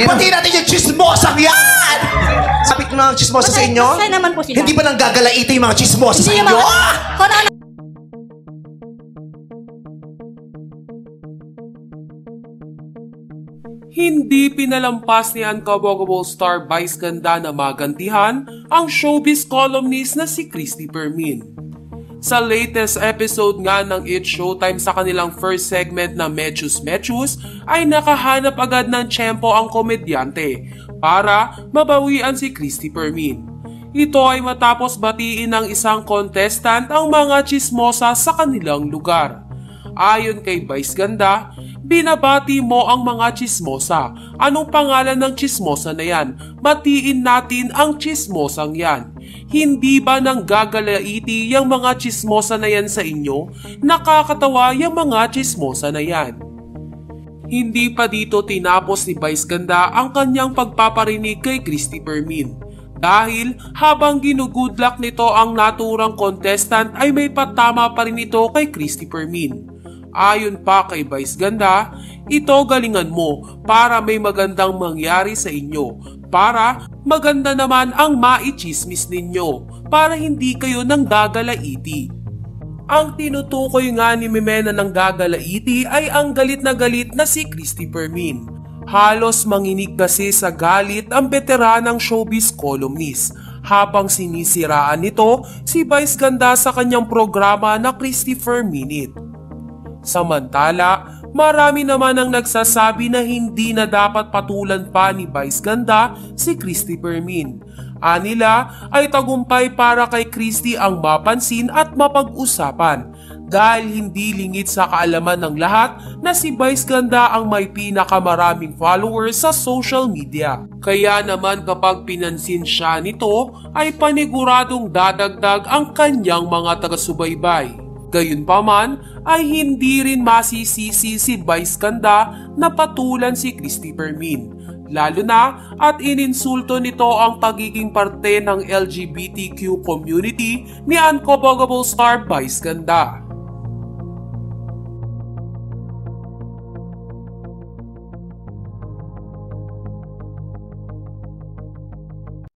Pati natin yung chismosang yan! Sabi ko na ang chismosa sa inyo? Masaya naman po sila. Hindi ba nang gagalaita yung mga chismosa sa Hindi inyo? Kung ano Hindi pinalampas ni Uncoverable Star Vice Ganda na magantihan ang showbiz columnist na si Christy Permin. Sa latest episode nga ng It's Showtime sa kanilang first segment na Mechus Mechus ay nakahanap agad ng tiyempo ang komedyante para mabawian si Christy Permin. Ito ay matapos batiin ng isang contestant ang mga chismosa sa kanilang lugar. Ayon kay Vice Ganda, binabati mo ang mga chismosa. Anong pangalan ng chismosa na yan? Batiin natin ang chismosang yan. Hindi ba nang gagalaiti yung mga chismosa na yan sa inyo? Nakakatawa yung mga chismosa na yan. Hindi pa dito tinapos ni Vice Ganda ang kanyang pagpaparinig kay Christy Permin. Dahil habang ginugoodluck nito ang naturang contestant ay may patama pa rin ito kay Christy Permin. Ayon pa kay Vice Ganda, ito galingan mo para may magandang mangyari sa inyo, para maganda naman ang maichismis ninyo, para hindi kayo nang gagalaiti. Ang tinutukoy nga ni Mimena ng gagalaiti ay ang galit na si Christy Permin. Halos manginig kasi sa galit ang veteranang showbiz columnist habang sinisiraan nito si Vice Ganda sa kanyang programa na Christopher Minute. Samantala, marami naman ang nagsasabi na hindi na dapat patulan pa ni Vice Ganda si Christy Permin. Anila ay tagumpay para kay Christy ang mapansin at mapag-usapan dahil hindi lingid sa kaalaman ng lahat na si Vice Ganda ang may pinakamaraming followers sa social media. Kaya naman kapag pinansin siya nito ay paniguradong dadagdag ang kanyang mga taga-subaybay. Gayunpaman ay hindi rin masisisi si Vice Ganda na patulan si Christy Permin. Lalo na at ininsulto nito ang pagiging parte ng LGBTQ community ni Uncoverable Star Vice Ganda.